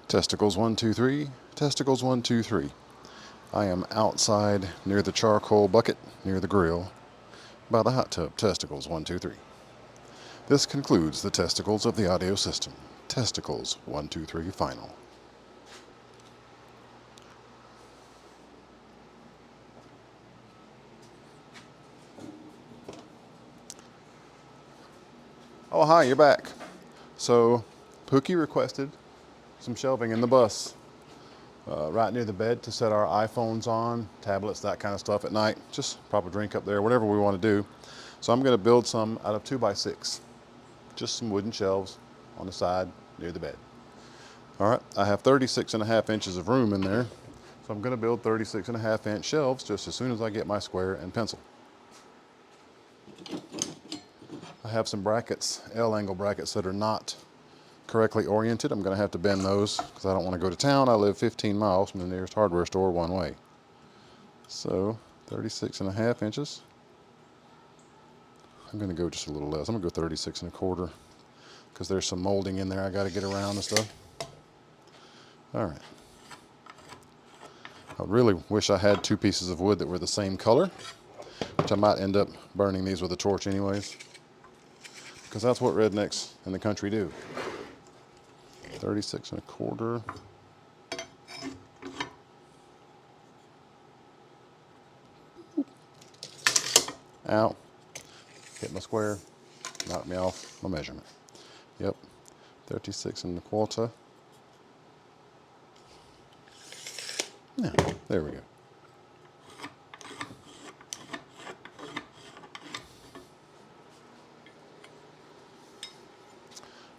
Testicles 1, 2, 3. Testicles 1, 2, 3. I am outside near the charcoal bucket, near the grill, by the hot tub. Testicles 1, 2, 3. This concludes the testicles of the audio system. Testicles 1, 2, 3, final. Oh, hi, you're back. So, Pooky requested some shelving in the bus, right near the bed to set our iPhones on, tablets, that kind of stuff at night. Just pop a drink up there, whatever we want to do. So I'm going to build some out of 2x6, just some wooden shelves on the side near the bed. All right, I have 36.5 inches of room in there, so I'm going to build 36.5 inch shelves just as soon as I get my square and pencil. I have some brackets, L-angle brackets that are not correctly oriented. I'm going to have to bend those because I don't want to go to town. I live 15 miles from the nearest hardware store one way. So 36.5 inches. I'm going to go just a little less. I'm going to go 36.25 because there's some molding in there I got to get around and stuff. All right. I really wish I had two pieces of wood that were the same color, which I might end up burning these with a torch anyways, because that's what rednecks in the country do. 36.25. Ow. Hit my square. Knocked me off my measurement. Yep. 36.25. Yeah, there we go.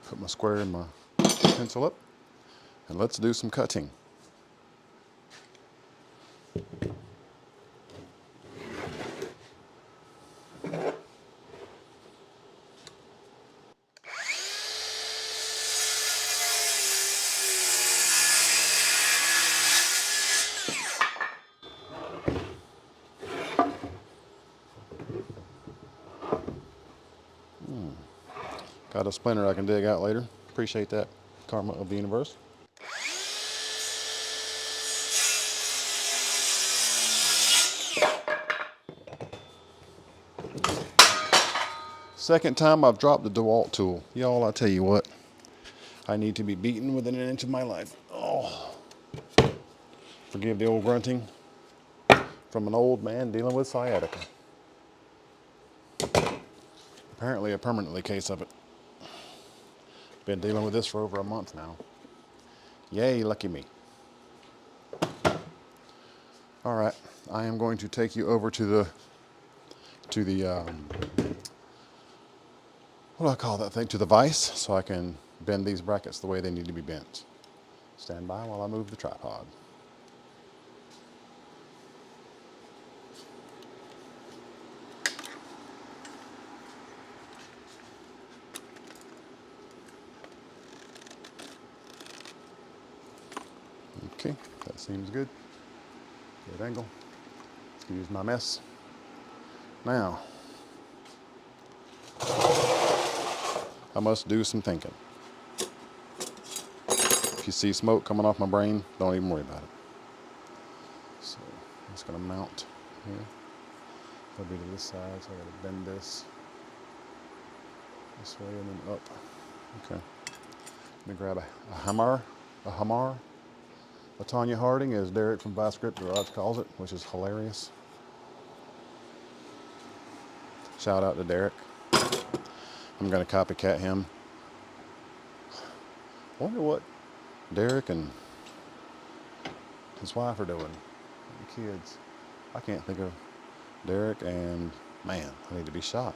Put my square in my pencil up, and let's do some cutting. Got a splinter I can dig out later. Appreciate that, karma of the universe. Second time I've dropped the DeWalt tool. Y'all, I tell you what, I need to be beaten within an inch of my life. Oh, forgive the old grunting from an old man dealing with sciatica. Apparently a permanently case of it. Been dealing with this for over a month now. Yay, lucky me. All right, I am going to take you over to the what do I call that thing? To the vise, so I can bend these brackets the way they need to be bent. Stand by while I move the tripod. Okay, that seems good. Good angle. Excuse my mess. Now, I must do some thinking. If you see smoke coming off my brain, don't even worry about it. So, I'm just going to mount here. It'll be to this side, so I got to bend this way and then up. Okay. Let me grab a hammer. A Tanya Harding, as Derek from Script Garage calls it, which is hilarious. Shout out to Derek. I'm going to copycat him. I wonder what Derek and his wife are doing. And kids. I can't think of Derek and, man, I need to be shot.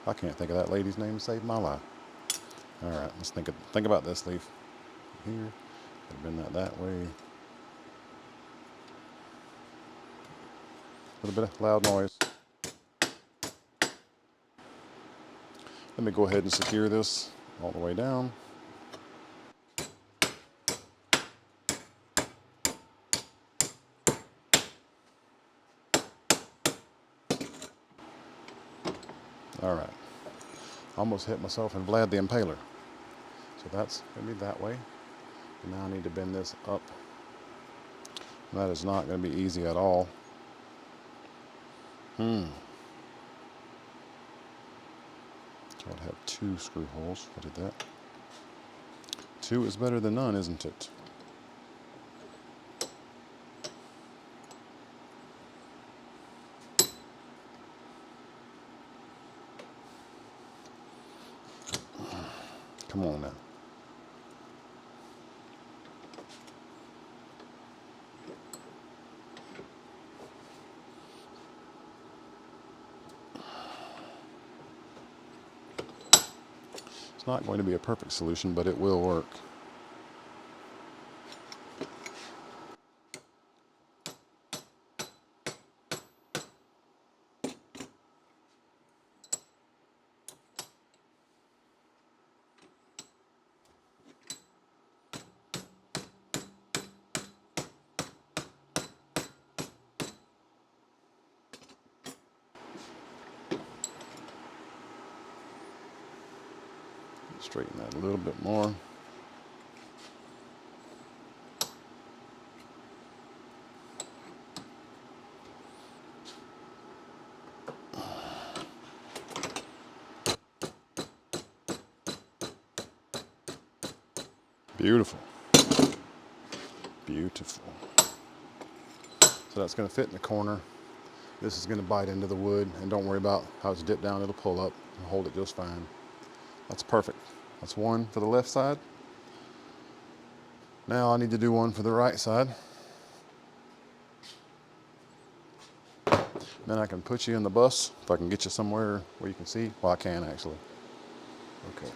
I can't think of that lady's name to save my life. All right, let's think about this leaf. Here, bend that way. A little bit of loud noise. Let me go ahead and secure this all the way down. All right, almost hit myself and Vlad the Impaler. So So that's going to be that way. And now I need to bend this up. And that is not going to be easy at all. So I'd have 2 screw holes. I did that. 2 is better than none, isn't it? Come on now. It's not going to be a perfect solution, but it will work. Straighten that a little bit more. Beautiful. Beautiful. So that's going to fit in the corner. This is going to bite into the wood, and don't worry about how it's dipped down. It'll pull up and hold it just fine. That's perfect. That's one for the left side. Now I need to do one for the right side. Then I can put you in the bus if I can get you somewhere where you can see. Well, I can actually. Okay.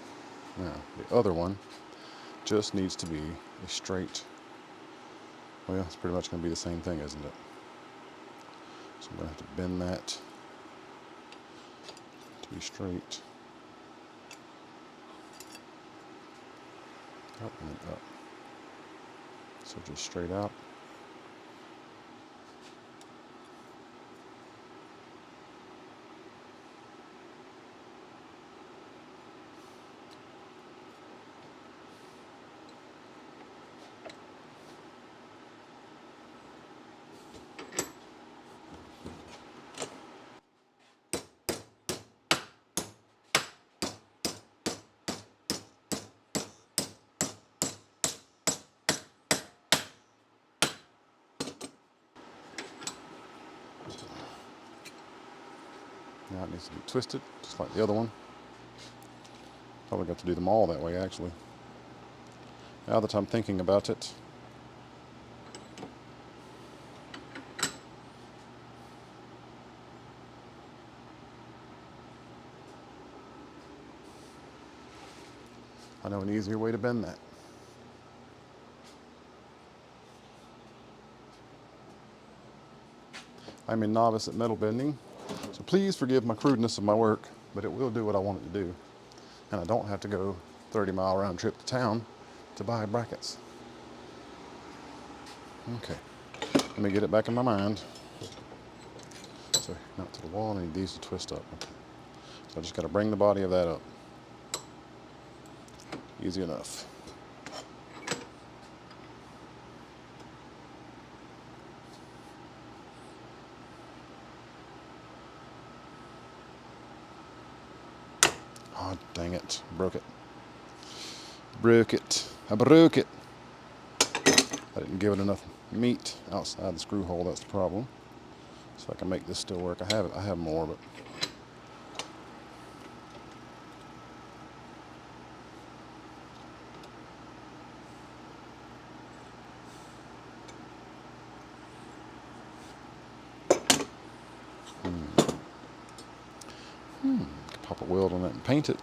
Now the other one just needs to be a straight. Well, it's pretty much going to be the same thing, isn't it? So I'm going to have to bend that to be straight. Up and then up. So just straight out. Now it needs to be twisted, just like the other one. Probably got to do them all that way, actually. Now that I'm thinking about it, I know an easier way to bend that. I'm a novice at metal bending, so please forgive my crudeness of my work, but it will do what I want it to do. And I don't have to go 30-mile round trip to town to buy brackets. Okay, let me get it back in my mind. So not to the wall, I need these to twist up. Okay. So I just got to bring the body of that up. Easy enough. Oh, dang it. Broke it. Broke it. I broke it. I didn't give it enough meat outside the screw hole. That's the problem. So I can make this still work. I have more, but pop a weld on that and paint it.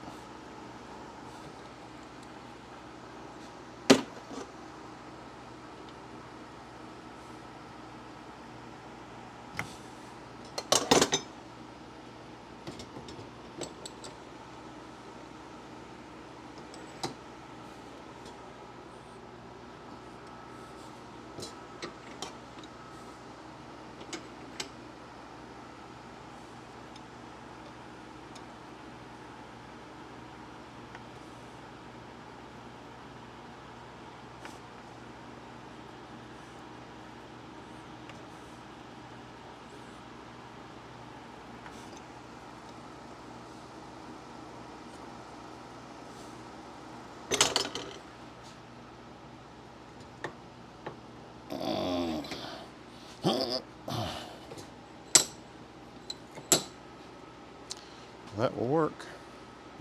That will work.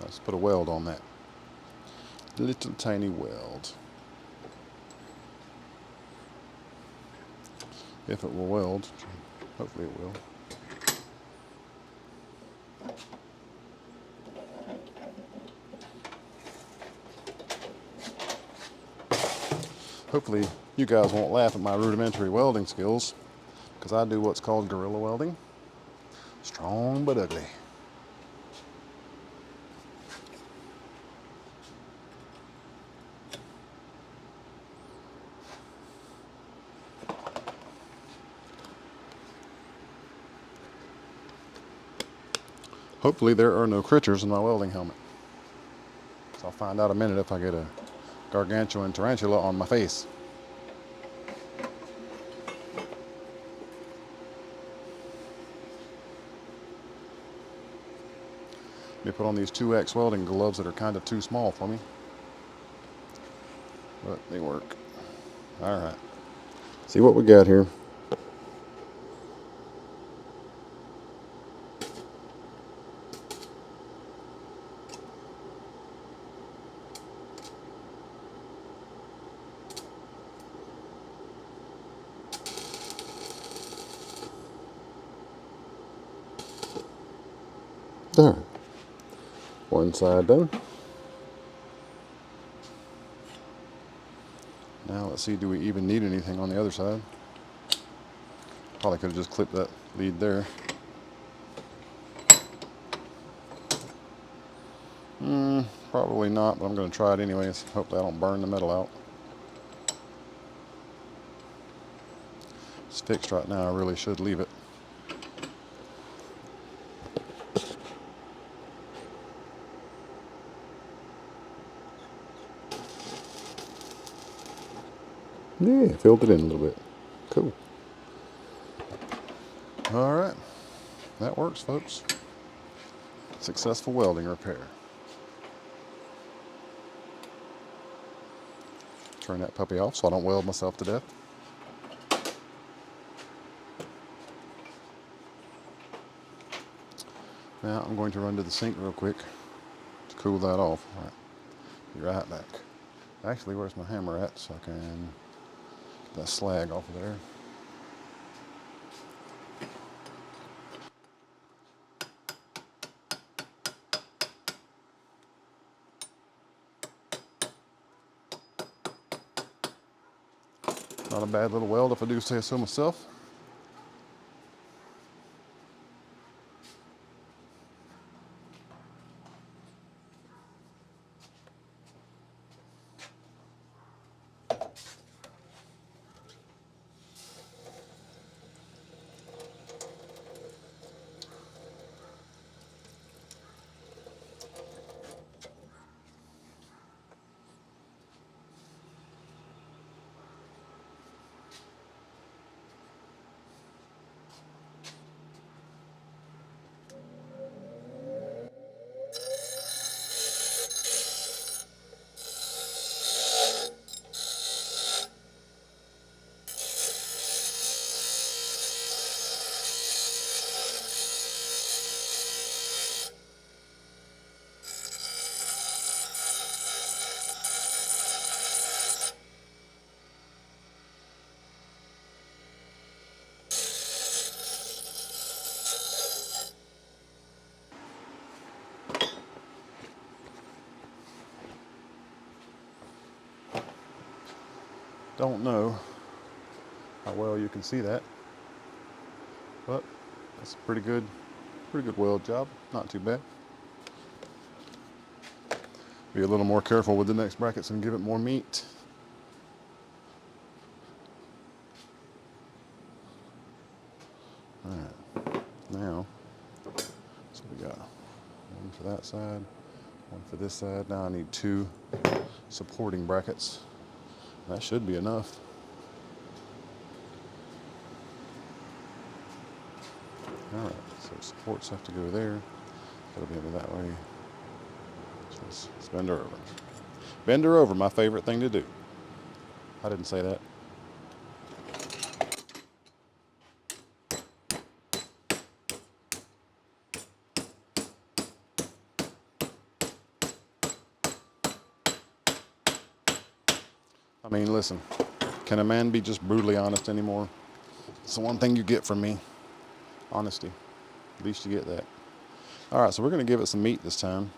Let's put a weld on that. Little tiny weld. If it will weld. Hopefully it will. Hopefully you guys won't laugh at my rudimentary welding skills, because I do what's called guerrilla welding. Strong but ugly. Hopefully there are no critters in my welding helmet. So I'll find out in a minute if I get a gargantuan tarantula on my face. Let me put on these 2X welding gloves that are kind of too small for me. But they work. Alright. See what we got here. There. One side done. Now let's see, do we even need anything on the other side? Probably could have just clipped that lead there. Probably not, but I'm going to try it anyways. Hopefully I don't burn the metal out. It's fixed right now, I really should leave it. Yeah, filled it in a little bit. Cool. Alright, that works, folks. Successful welding repair. Turn that puppy off so I don't weld myself to death. Now I'm going to run to the sink real quick to cool that off. All right, be right back. Actually, where's my hammer at so I can get that slag off of there. Not a bad little weld if I do say so myself. Don't know how well you can see that, but that's a pretty good weld job. Not too bad. Be a little more careful with the next brackets and give it more meat. All right, now, so we got one for that side, one for this side. Now I need 2 supporting brackets. That should be enough. All right, so supports have to go there. That'll be over that way. So let's bend her over. Bend her over, my favorite thing to do. I didn't say that. I mean, listen, can a man be just brutally honest anymore? It's the one thing you get from me. Honesty. At least you get that. All right, so we're going to give it some meat this time.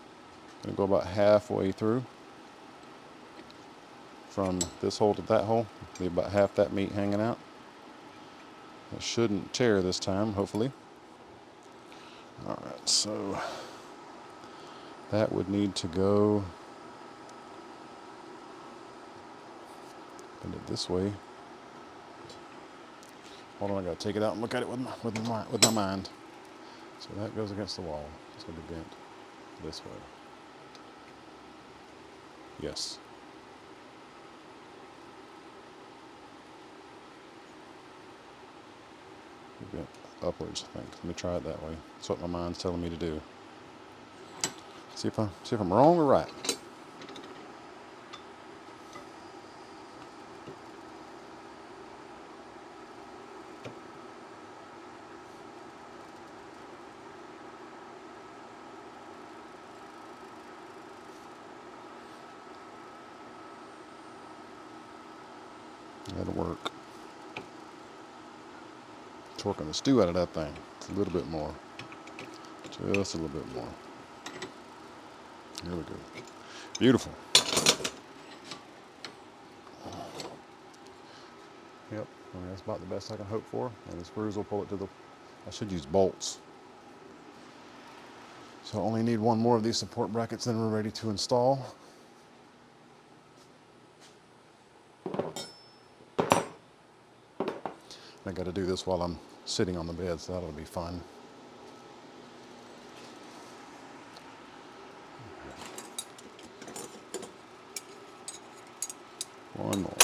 Going to go about halfway through. From this hole to that hole. Leave about half that meat hanging out. It shouldn't tear this time, hopefully. All right, so that would need to go. Bend it this way. Hold on, I gotta take it out and look at it with my mind. So that goes against the wall. It's gonna be bent this way. Yes. Bent upwards, I think. Let me try it that way. That's what my mind's telling me to do. See if I'm wrong or right. That'll work. Torquing the stew out of that thing. It's a little bit more. Just a little bit more. There we go. Beautiful. Yep, I mean, that's about the best I can hope for. And the screws will pull it to the... I should use bolts. So I only need one more of these support brackets, then we're ready to install. I got to do this while I'm sitting on the bed, so that'll be fun. One more.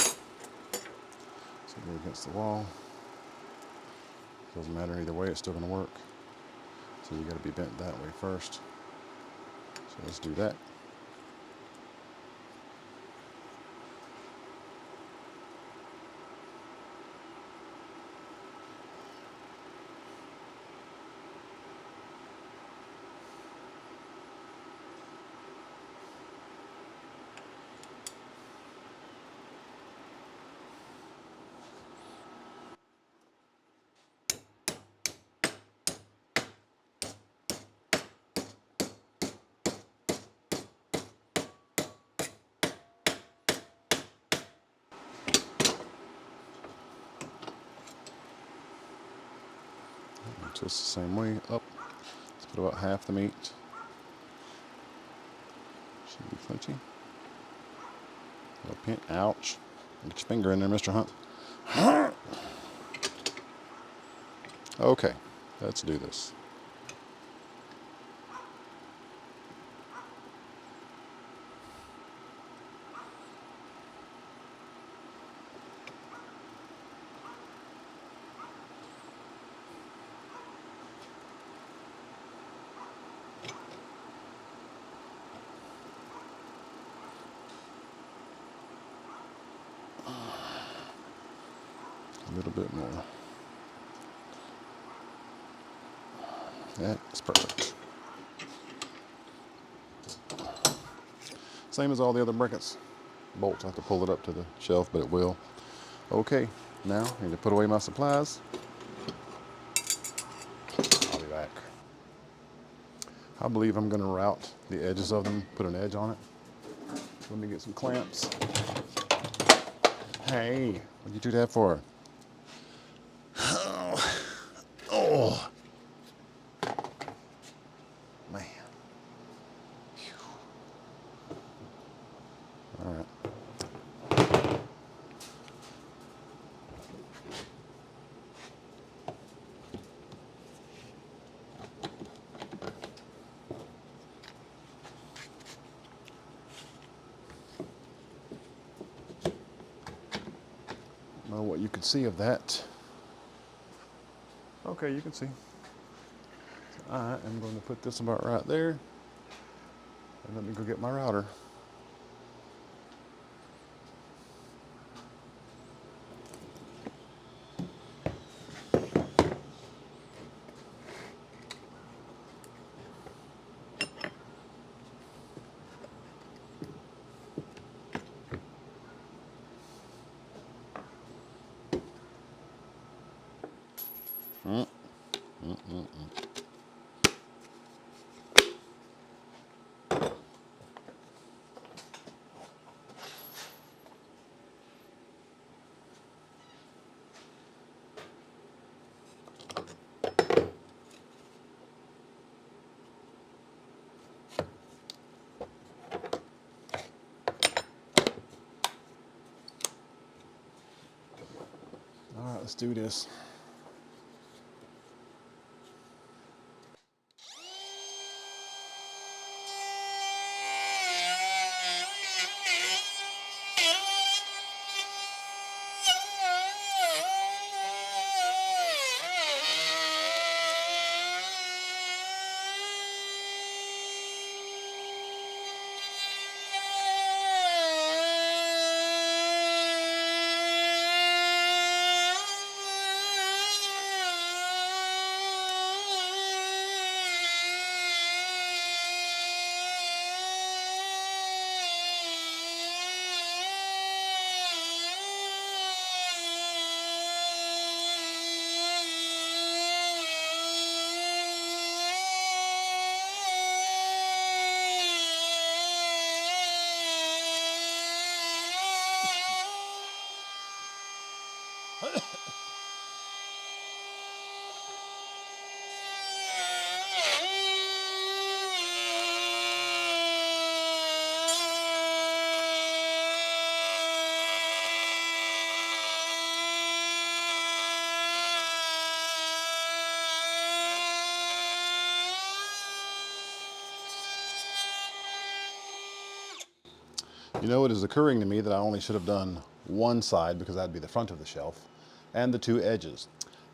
So go against the wall. Doesn't matter either way, it's still going to work. So you got to be bent that way first. So let's do that. Just the same way, up. Let's put about half the meat. Should be plenty. A little pin. Ouch. Get your finger in there, Mr. Hunt. Okay, let's do this. A little bit more. That's perfect. Same as all the other brackets. Bolts, I have to pull it up to the shelf, but it will. Okay, now I need to put away my supplies. I'll be back. I believe I'm going to route the edges of them, put an edge on it. Let me get some clamps. Hey, what'd you do that for? Oh, man. Whew. All right. Know what you can see of that. Okay, you can see. So I am going to put this about right there. And let me go get my router. All right, let's do this. You know, it is occurring to me that I only should have done one side because that'd be the front of the shelf and the two edges.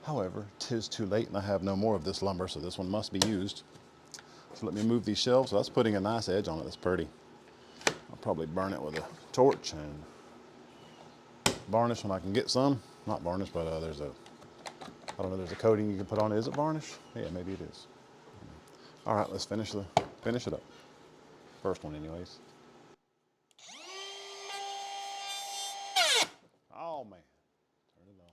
However, 'tis too late and I have no more of this lumber, so this one must be used. So let me move these shelves. So that's putting a nice edge on it. That's pretty. I'll probably burn it with a torch and varnish when I can get some. Not varnish, but there's a, I don't know, there's a coating you can put on it. Is it varnish? Yeah, maybe it is. All right, let's finish it up. First one anyways. Oh man, turn it on.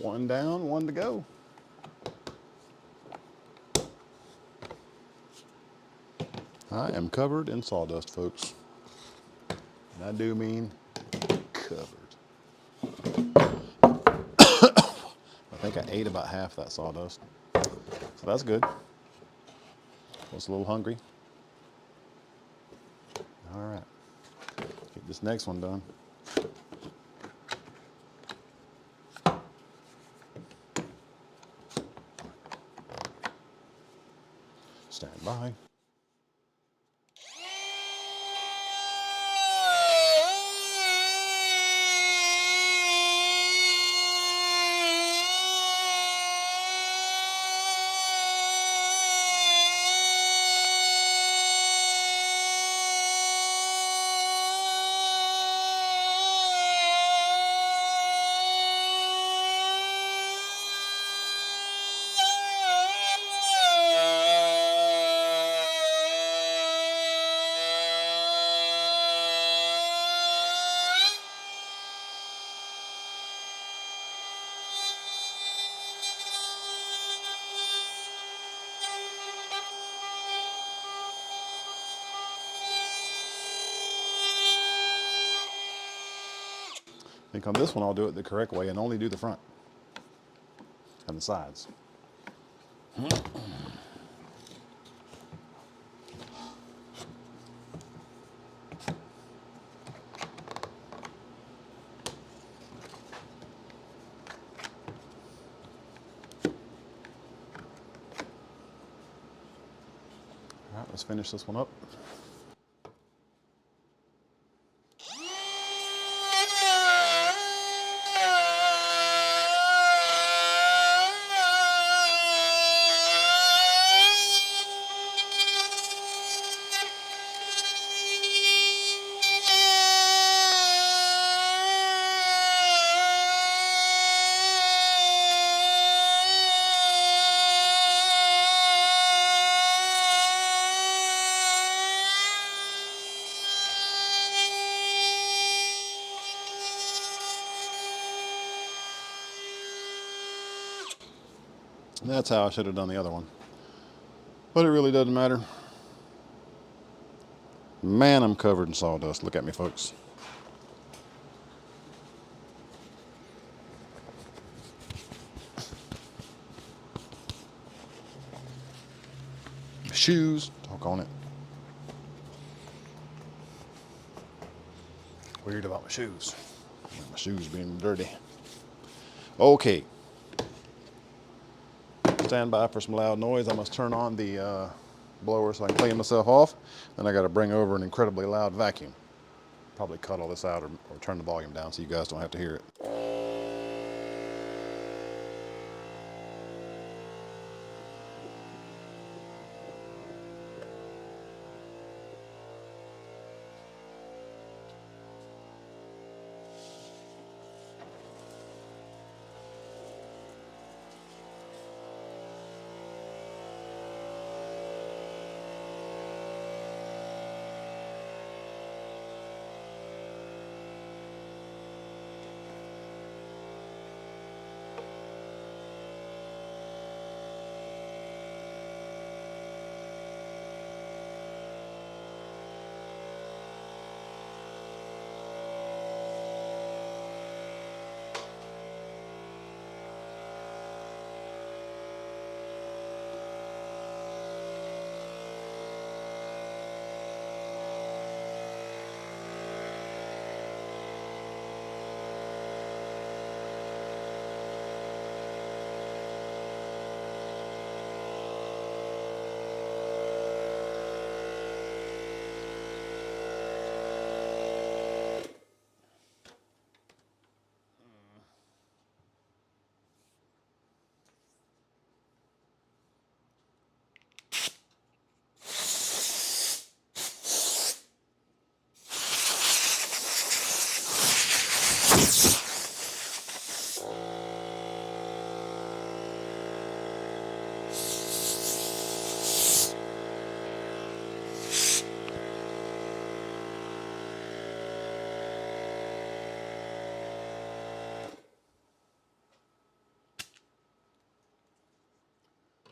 One down, one to go. I am covered in sawdust, folks. And I do mean covered. I think I ate about half that sawdust. So that's good. I was a little hungry. All right. Get this next one done. Stand by. I think on this one I'll do it the correct way and only do the front and the sides. Let's finish this one up. That's how I should have done the other one. But it really doesn't matter. Man, I'm covered in sawdust. Look at me, folks. Shoes, talk on it. Weird about my shoes. My shoes being dirty. Okay. Stand by for some loud noise. I must turn on the blower so I can clean myself off. Then I got to bring over an incredibly loud vacuum. Probably cut all this out or turn the volume down so you guys don't have to hear it.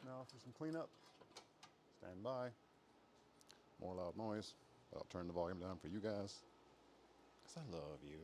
Now for some cleanup. Stand by. More loud noise. I'll turn the volume down for you guys. Because I love you.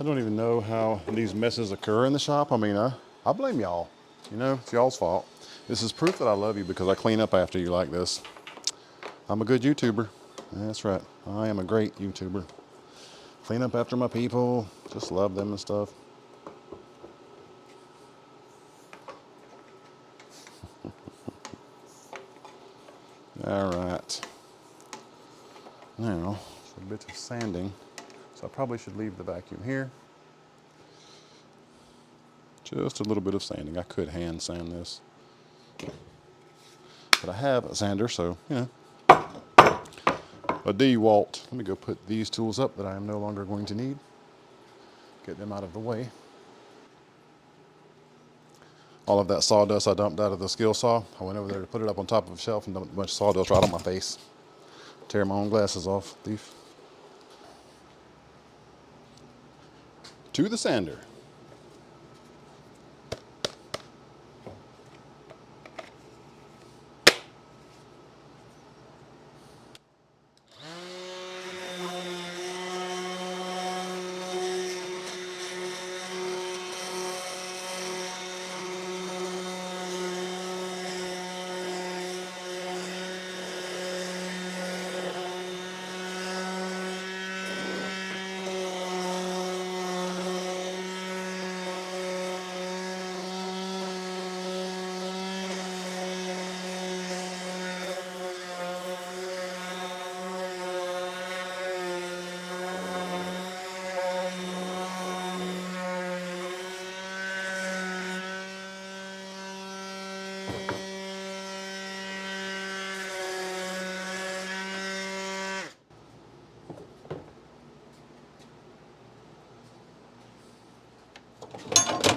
I don't even know how these messes occur in the shop. I mean, I blame y'all. You know, it's y'all's fault. This is proof that I love you because I clean up after you like this. I'm a good YouTuber. That's right. I am a great YouTuber. Clean up after my people. Just love them and stuff. All right. Now, a bit of sanding. So I probably should leave the vacuum here. Just a little bit of sanding. I could hand sand this. But I have a sander, so, you know. A DeWalt. Let me go put these tools up that I am no longer going to need. Get them out of the way. All of that sawdust I dumped out of the skill saw, I went over there to put it up on top of a shelf and dumped a bunch of sawdust right on my face. Tear my own glasses off, thief. To the sander.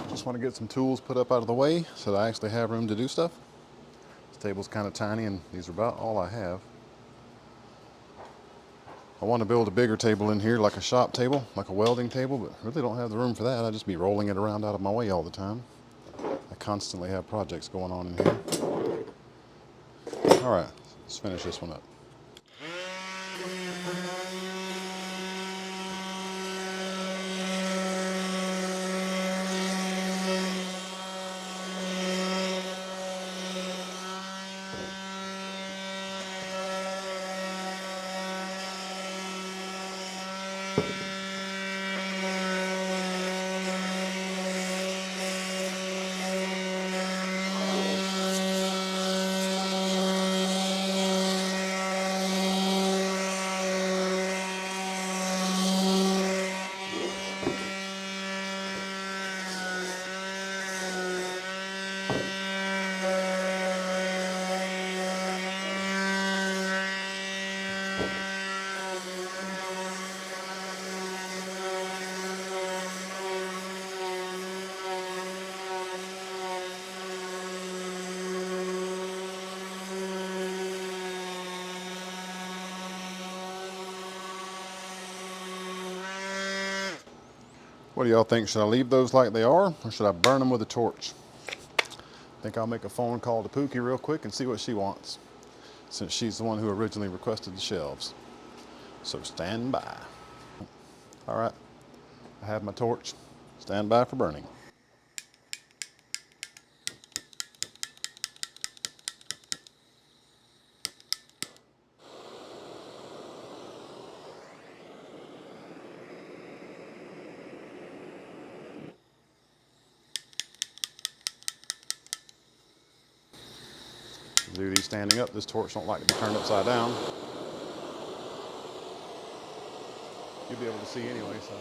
Just want to get some tools put up out of the way so that I actually have room to do stuff. This table's kind of tiny and these are about all I have. I want to build a bigger table in here, like a shop table, like a welding table, but really don't have the room for that. I'd just be rolling it around out of my way all the time. I constantly have projects going on in here. All right, let's finish this one up. What do y'all think? Should I leave those like they are, or should I burn them with a torch? I think I'll make a phone call to Pooky real quick and see what she wants, since she's the one who originally requested the shelves. So stand by. All right, I have my torch. Stand by for burning. Do these standing up. This torch don't like to be turned upside down. You'll be able to see anyway, so.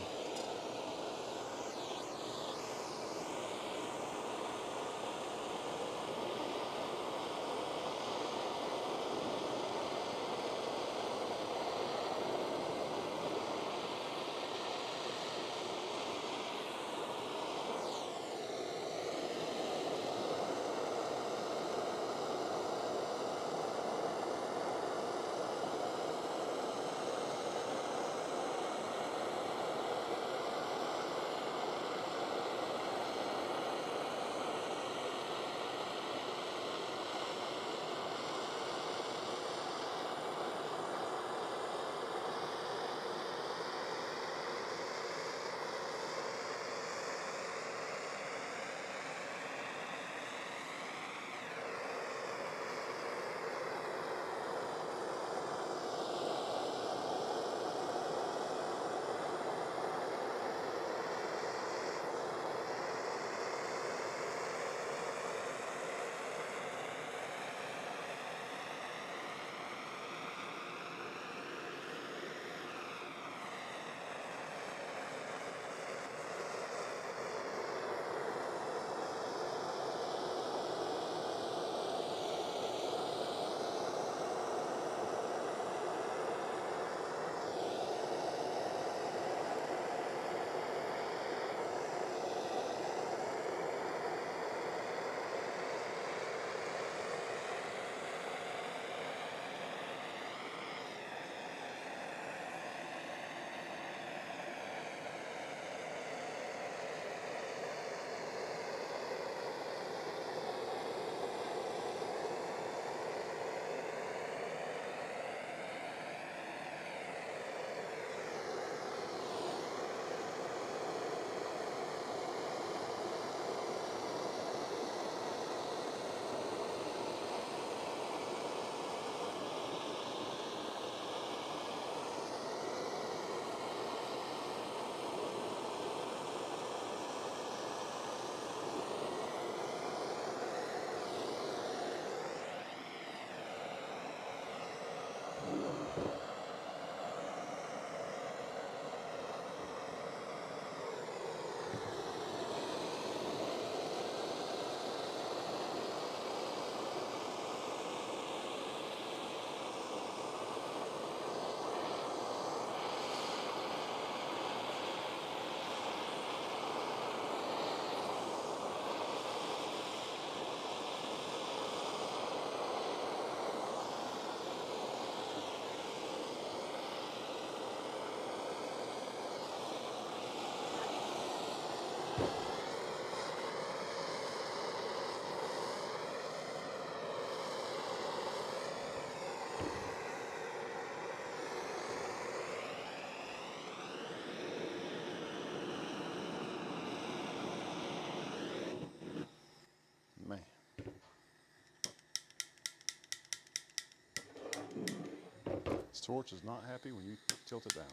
This torch is not happy when you tilt it down.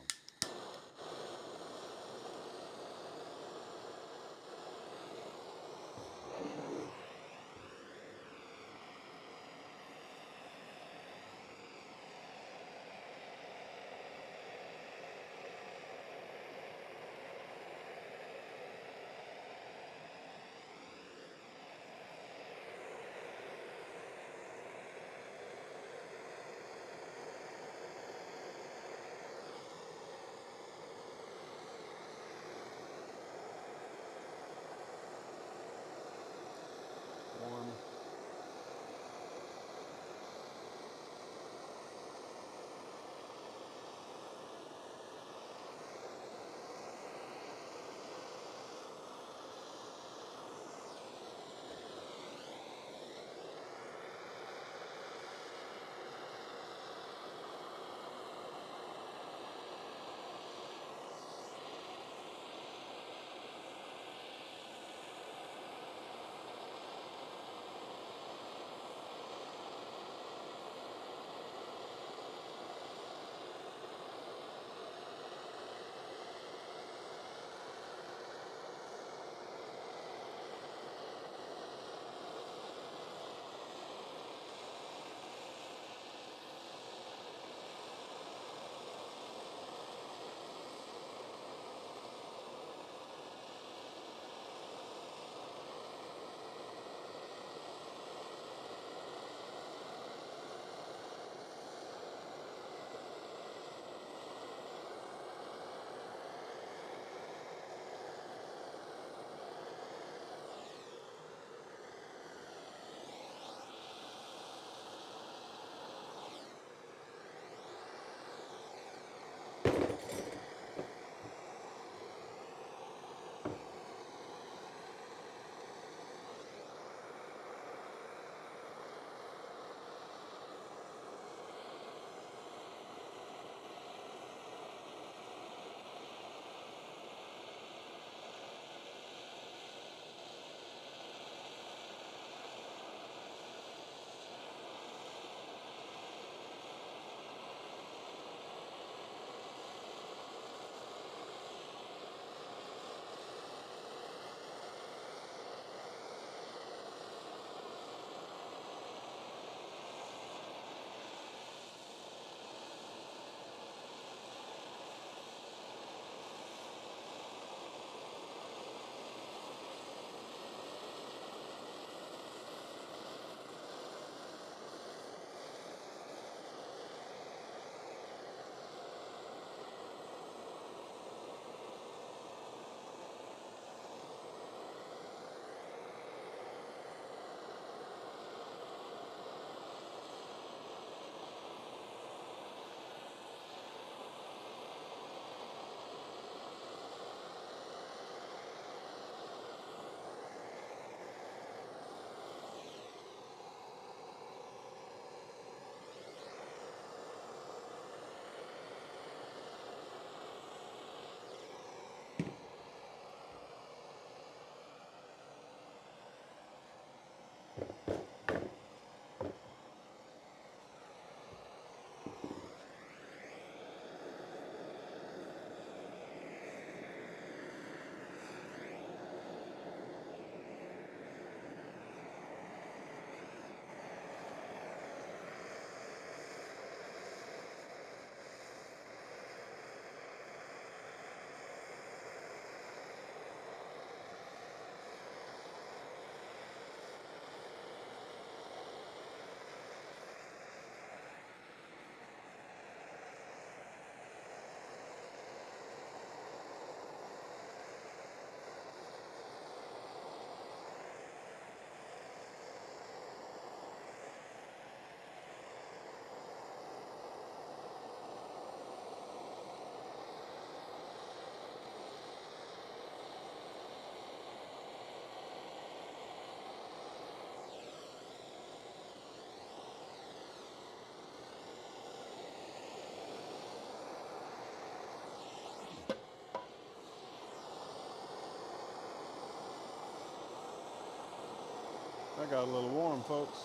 Warm. That got a little warm, folks.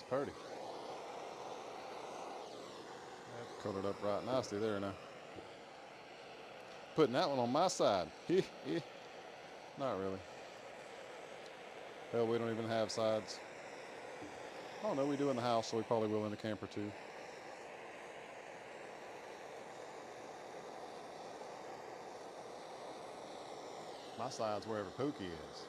That's pretty. That coated up right nicely there now. Putting that one on my side. Not really. Hell, we don't even have sides. Oh no, we do in the house, so we probably will in the camper too. My side's wherever Pooky is.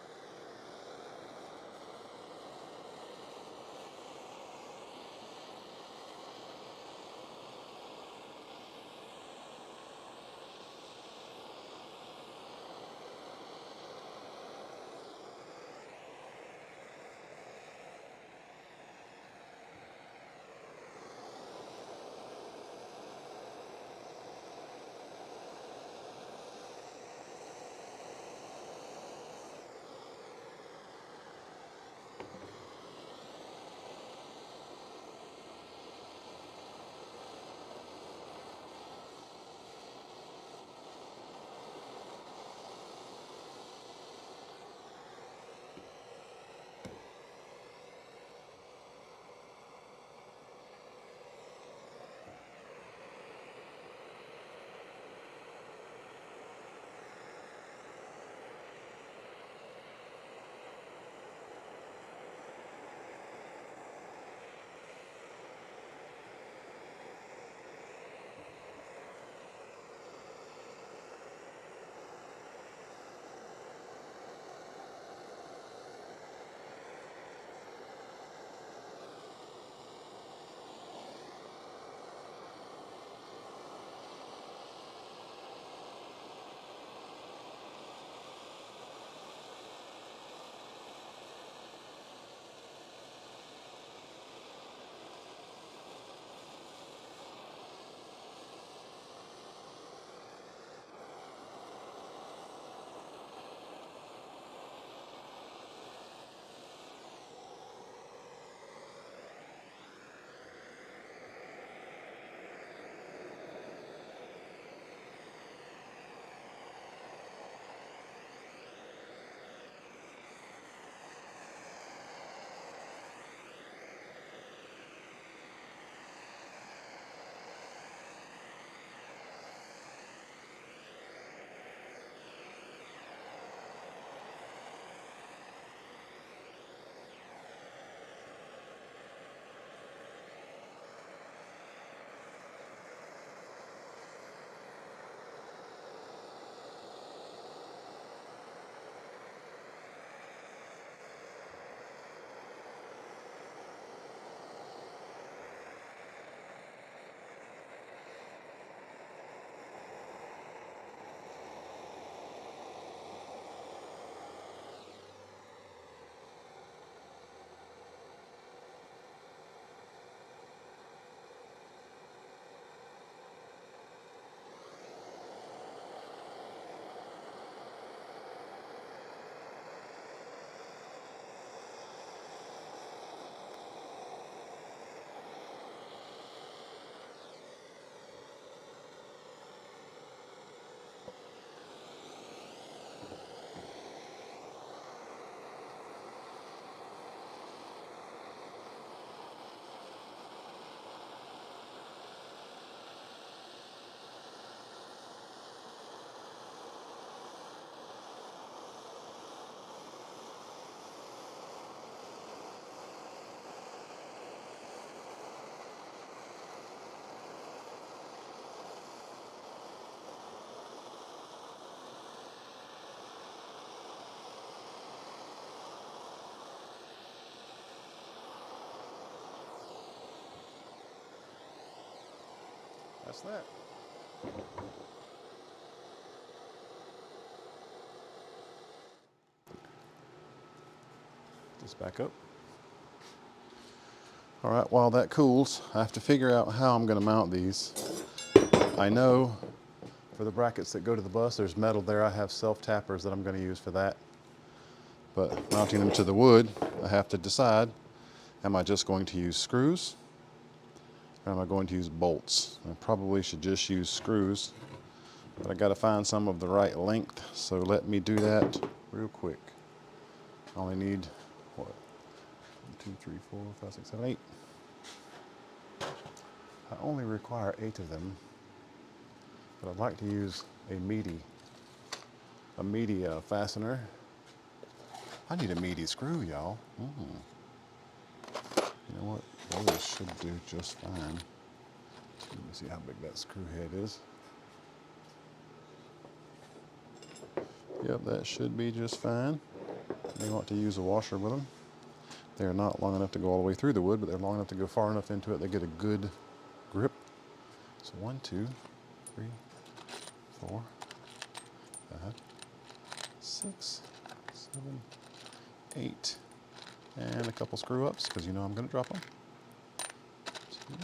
That's that. Just back up. All right, while that cools, I have to figure out how I'm gonna mount these. I know for the brackets that go to the bus, there's metal there. I have self-tappers that I'm gonna use for that. But mounting them to the wood, I have to decide, am I just going to use screws? Or am I going to use bolts? I probably should just use screws, but I gotta find some of the right length, so let me do that real quick. I only need, what, 2, 3, 4, 5, 6, 7, 8. I only require 8 of them, but I'd like to use a meaty fastener. I need a meaty screw, y'all. You know what? Those should do just fine. Let me see how big that screw head is. Yep, that should be just fine. You want to use a washer with them. They're not long enough to go all the way through the wood, but they're long enough to go far enough into it they get a good grip. So 1, 2, 3, 4, 5, 6, 7, 8, and a couple screw ups because you know I'm going to drop them. 2,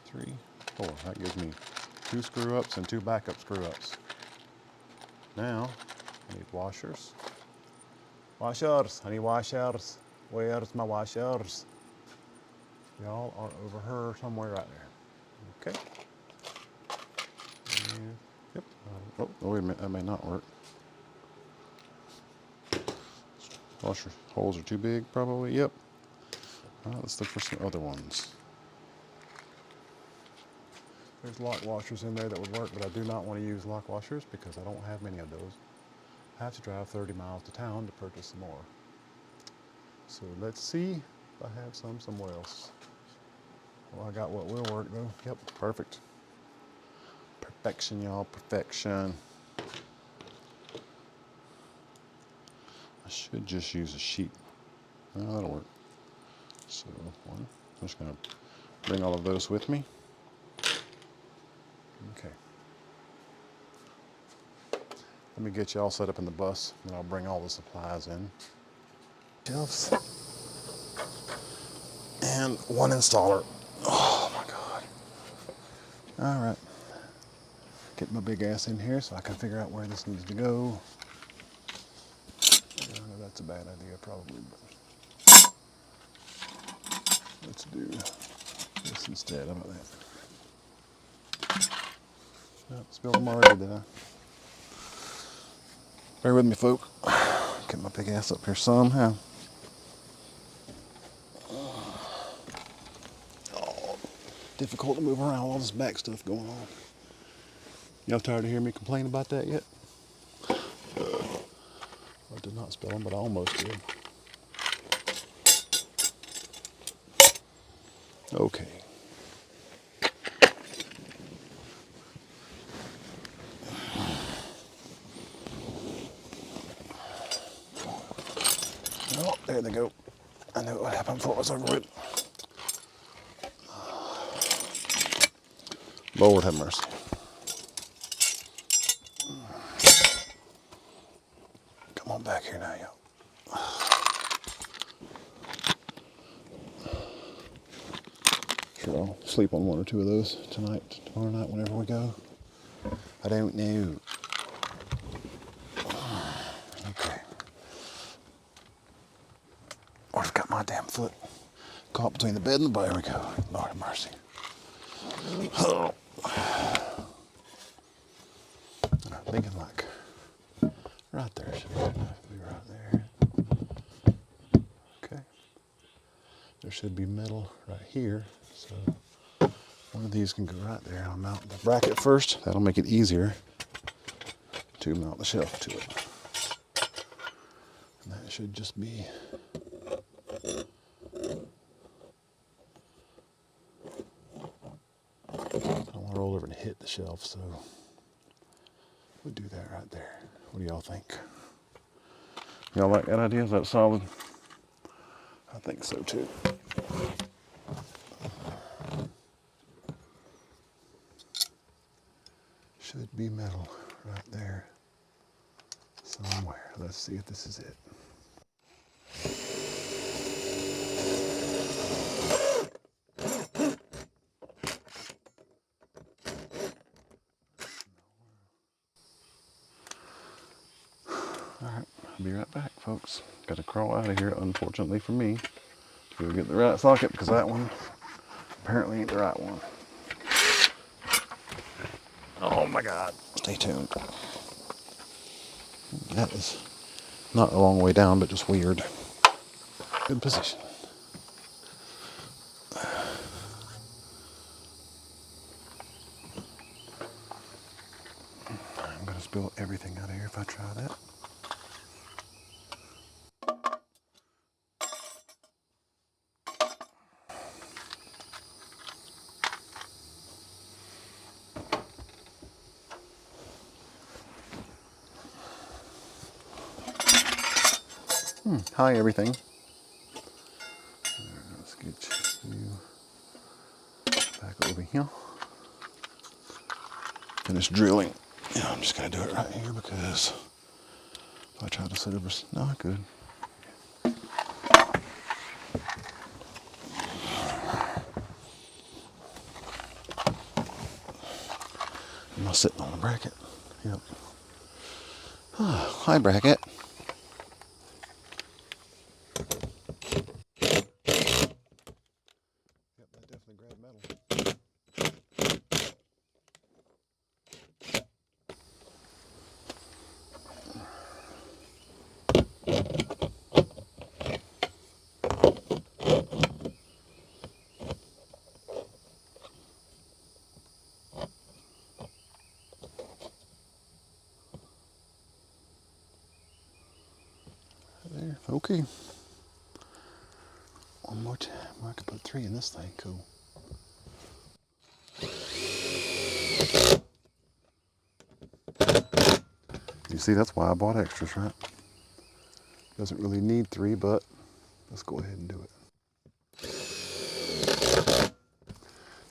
3, 4. That gives me 2 screw ups and 2 backup screw ups. Now I need washers. Washers, honey, washers. Where's my washers? Y'all are over here somewhere right there. Okay. And, yep. Oh, wait a minute. That may not work. Washer holes are too big, probably. Yep. Let's look for some other ones. There's lock washers in there that would work, but I do not want to use lock washers because I don't have many of those. I have to drive 30 miles to town to purchase some more. So let's see if I have some somewhere else. Well, I got what will work though. Yep, perfect. Perfection, y'all, perfection. I should just use a sheet. Oh, that'll work. So, I'm just gonna bring all of those with me. Okay. Let me get you all set up in the bus, and I'll bring all the supplies in. Shelves. And 1 installer. Oh my God. All right. Get my big ass in here so I can figure out where this needs to go. I know that's a bad idea probably, but let's do this instead. How about that? Oh, spilled them already, did I? Bear with me, folk. Get my big ass up here somehow. Oh, difficult to move around with all this back stuff going on. Y'all tired of hearing me complain about that yet? I did not spill them, but I almost did. Okay. Oh, there they go. I knew what happened before it was over with. Lord have mercy. Come on back here now, y'all. Sure, I'll sleep on 1 or 2 of those tonight, tomorrow night, whenever we go. I don't know. Okay. Oh, I've got my damn foot caught between the bed and the bar. There we go. Lord have mercy. Oh. I'm thinking like right there. Should be right there. Okay. There should be metal right here. So one of these can go right there. I'll mount the bracket first. That'll make it easier to mount the shelf to it. And that should just be I don't want to roll over and hit the shelf, so we'll do that right there. What do y'all think? Y'all like that idea? Is that solid? I think so too. Should be metal right there somewhere. Let's see if this is it. Alright, I'll be right back, folks. Got to crawl out of here, unfortunately for me, to go get the right socket because that one apparently ain't the right one. Oh my God. Stay tuned. That is not a long way down, but just weird. Good position. spill everything out of here if I try that. Hi, everything. Let's get you back over here. Finish drilling. Yeah, I'm just gonna do it right here because if I try to sit over, no, I could. Am I sitting on a bracket? Yep. Hi, bracket. Yep, that definitely grabbed metal. There, okay. One more time. I could put 3 in this thing. Cool. You see, that's why I bought extras, right? Doesn't really need 3, but let's go ahead and do it.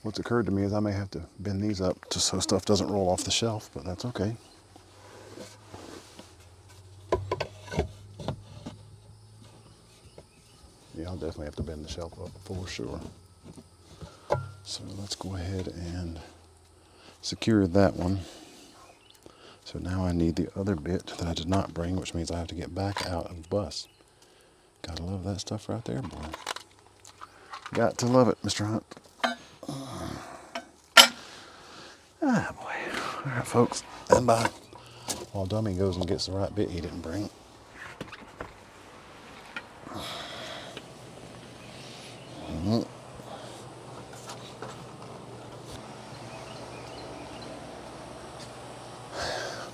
What's occurred to me is I may have to bend these up just so stuff doesn't roll off the shelf, but that's okay. Yeah, I'll definitely have to bend the shelf up for sure. So let's go ahead and secure that one. So now I need the other bit that I did not bring, which means I have to get back out of the bus. Gotta love that stuff right there, boy. Got to love it, Mr. Hunt. Ah, boy. All right, folks, stand by while Dummy goes and gets the right bit he didn't bring.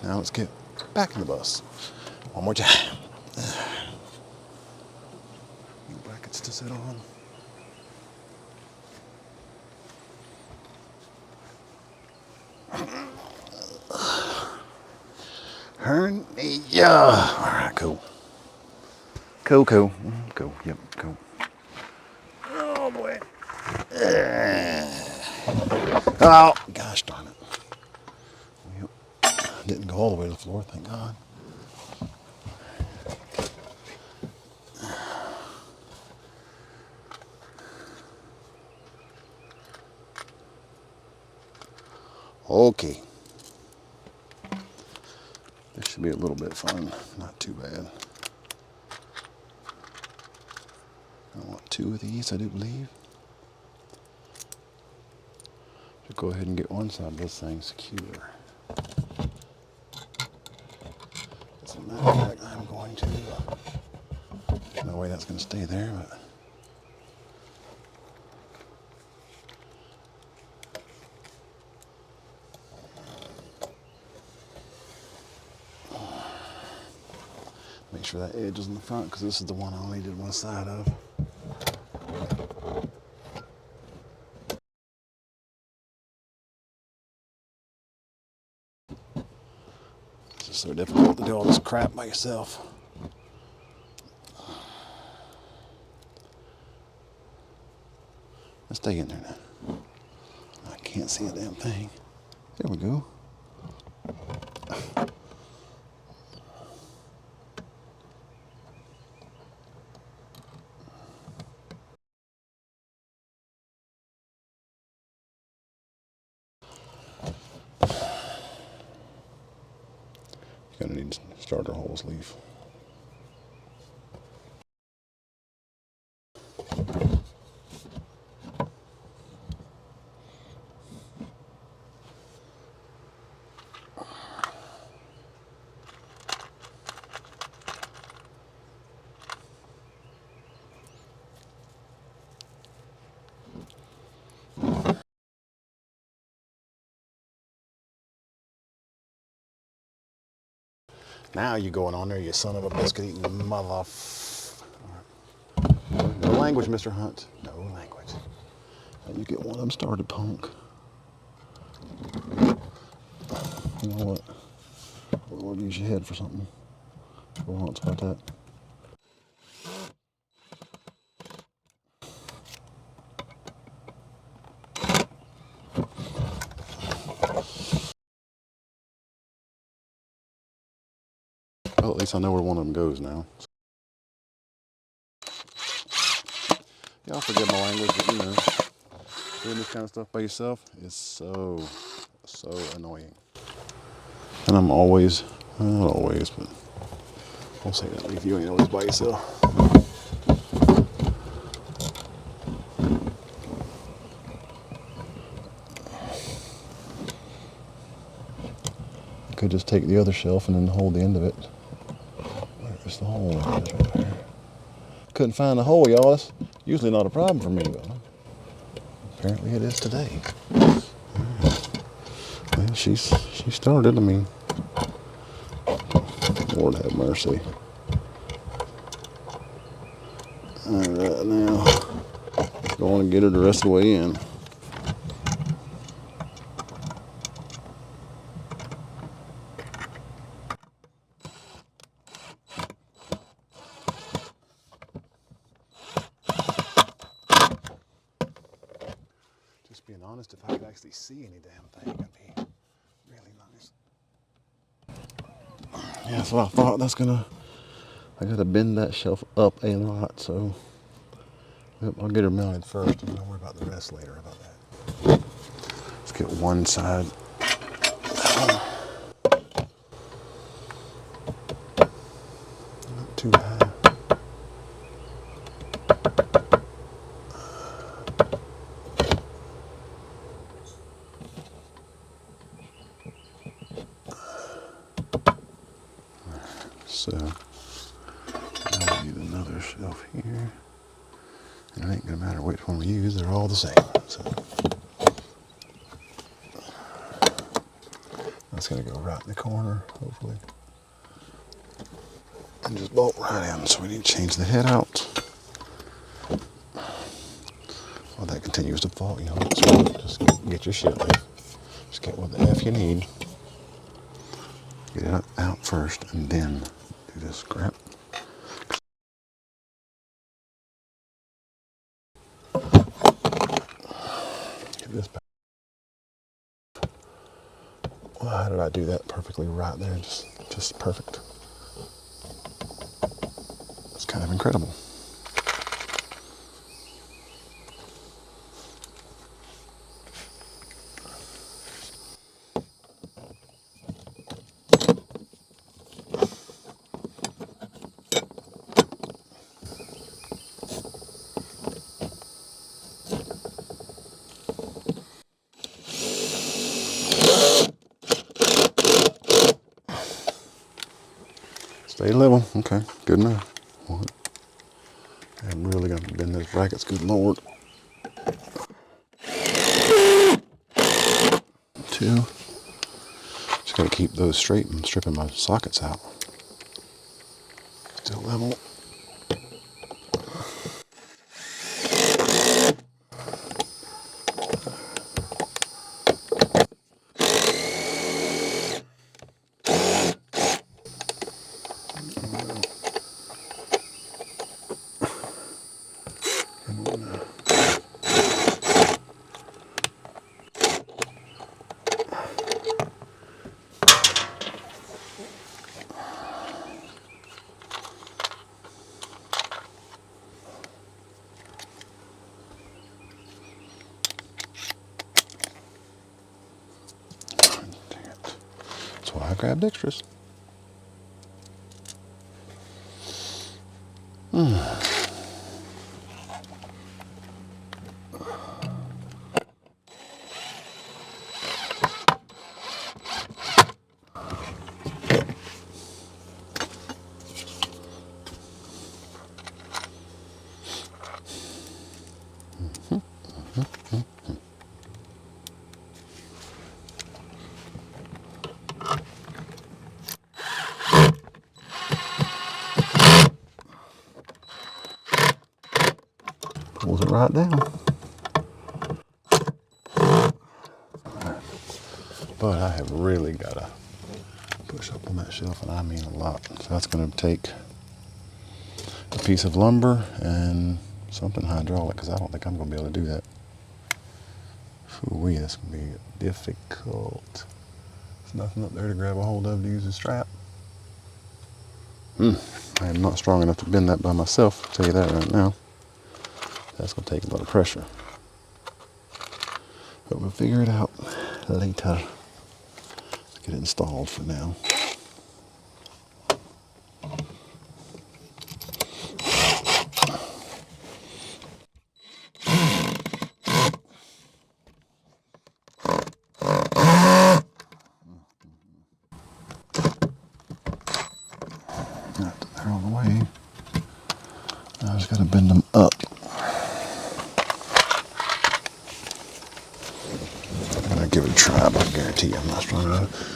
Now let's get back in the bus. One more time. New brackets to sit on. Yeah. All right, cool. Cool. Cool. Yep, cool. Oh, boy. Oh, gosh darn it. Yep. Didn't go all the way to the floor, thank God. Okay. This should be a little bit fun. Not too bad. I want 2 of these, I do believe. Should go ahead and get one side of this thing secure. As a matter of fact, I'm going to. No way that's going to stay there, but. Make sure that edge is in the front because this is the one I only did one side of. It's just so difficult to do all this crap by yourself. Let's stay in there now. I can't see a damn thing. There we go. You're gonna need starter holes, Leaf. Now you going on there, you son of a biscuit eating mother. No language, Mr. Hunt. No language. Now you get one of them started, punk. You know what? We'll use your head for something. Go on, about that. Well, at least I know where one of them goes now. Y'all forget my language, but you know, doing this kind of stuff by yourself is so annoying. And I'm always, well, not always, but I'll say that if you ain't always by yourself. I could just take the other shelf and then hold the end of it. Where's the hole? It's right there. Couldn't find the hole, y'all. That's usually not a problem for me, but apparently it is today. Well, she started. I mean, Lord have mercy. All right, now go on and get her the rest of the way in. Just being honest, if I could actually see any damn thing, it'd be really nice. Yeah, that's what I thought. I gotta bend that shelf up a lot, so I'll get her mounted first and I'll worry about the rest later about that. Let's get one side. Not too high. So I'll need another shelf here. And it ain't gonna matter which one we use, they're all the same. So that's gonna go right in the corner, hopefully. And just bolt right in, so we need to change the head out. While that continues to fall, you know, so just get your shit ready. Just get what the F you need. Get it out first and then do this crap. Get this back. Well, how did I do that perfectly right there? Just perfect. It's kind of incredible. Stay level. Okay, good enough. What? I'm really gonna bend those brackets, good lord. 2. Just gotta keep those straight and stripping my sockets out. Still level. That's why I grabbed extras. Pulls it right down. But I have really got to push up on that shelf, and I mean a lot. So that's going to take a piece of lumber and something hydraulic, because I don't think I'm going to be able to do that. Ooh, that's going to be difficult. There's nothing up there to grab a hold of to use a strap. I am not strong enough to bend that by myself, I'll tell you that right now. That's going to take a lot of pressure. But we'll figure it out later. Let's get it installed for now. They're on the way. I just got to bend them up. I'm going to give it a try, but I guarantee you I'm not strong enough.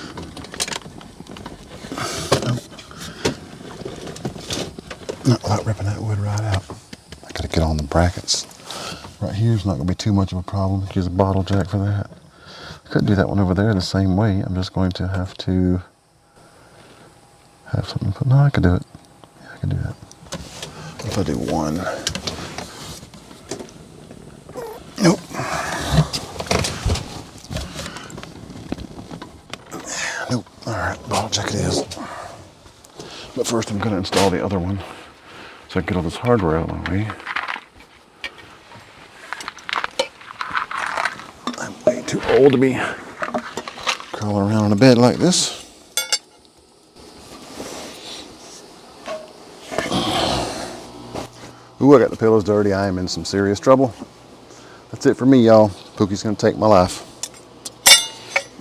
Not without ripping that wood right out. I got to get on the brackets. Right here is not going to be too much of a problem. Use a bottle jack for that. I could do that one over there the same way. I'm just going to have something put. No, I could do it. Yeah, I can do that. If I do one. Nope. Nope. All right, bottle jack it is. But first I'm going to install the other one so I can get all this hardware out of the way. I'm way too old to be crawling around on a bed like this. Ooh, I got the pillows dirty. I am in some serious trouble. That's it for me, y'all. Pooky's gonna take my life.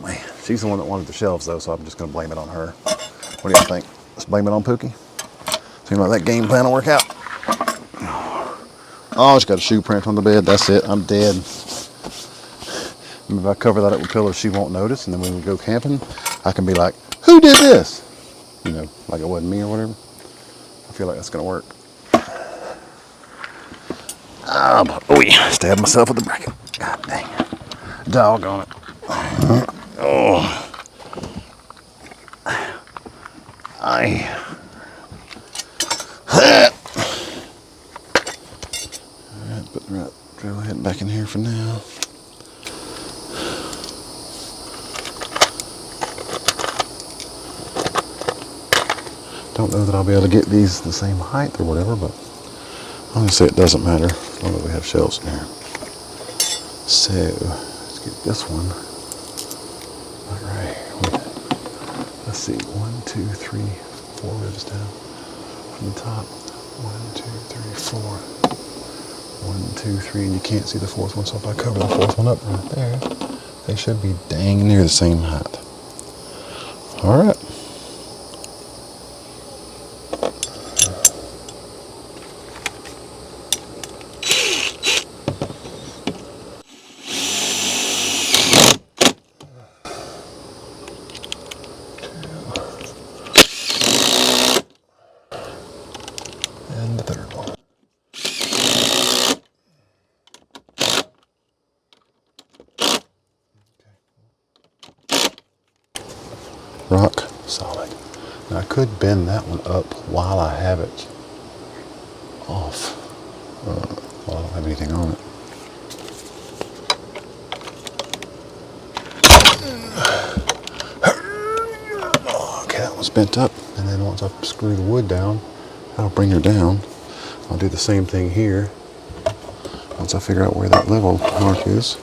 Man, she's the one that wanted the shelves though, so I'm just gonna blame it on her. What do y'all think? Let's blame it on Pooky. Seems like that game plan will work out. Oh, it's got a shoe print on the bed. That's it. I'm dead. If I cover that up with pillows, she won't notice, and then when we go camping, I can be like, who did this? You know, like it wasn't me or whatever. I feel like that's gonna work. Oh yeah, stabbed myself with the bracket. God dang it. Doggone it. Oh. Alright, put the drill head back in here for now. Don't know that I'll be able to get these the same height or whatever, but I'm going to say it doesn't matter as long as we have shelves in here. So, let's get this one. All right. Let's see. 1, 2, 3, 4 ribs down from the top. 1, 2, 3, 4. 1, 2, 3, and you can't see the fourth one, so if I cover the fourth one up right there, they should be dang near the same height. All right. And the third one. Rock solid. Now I could bend that one up while I have it off. Well, I don't have anything on it. Okay, that one's bent up. And then once I screw the wood down, that'll bring her down. I'll do the same thing here. Once I figure out where that level mark is.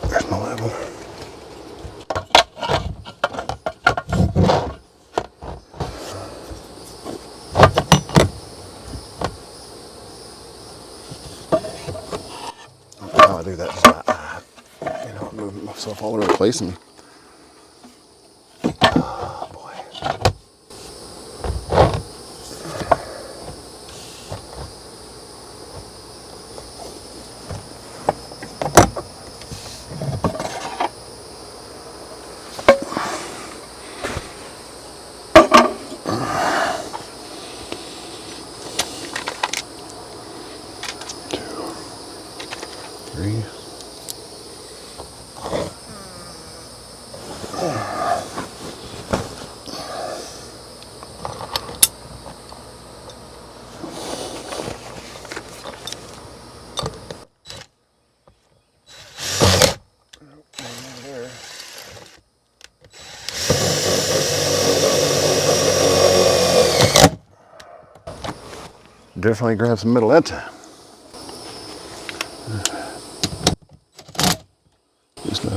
There's my level. How I do that is I'm moving myself all over the place and definitely grab some metal that time.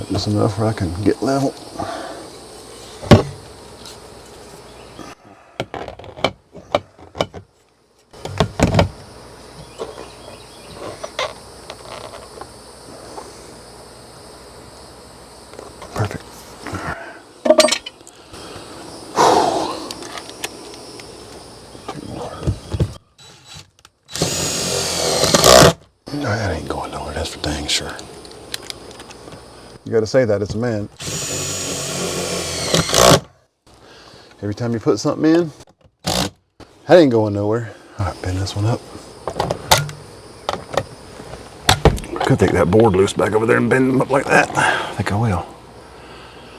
Just enough where I can get level. Perfect. No, that ain't going nowhere, that's for dang sure. You gotta say that, it's a man. Every time you put something in, that ain't going nowhere. All right, bend this one up. I could take that board loose back over there and bend them up like that. I think I will.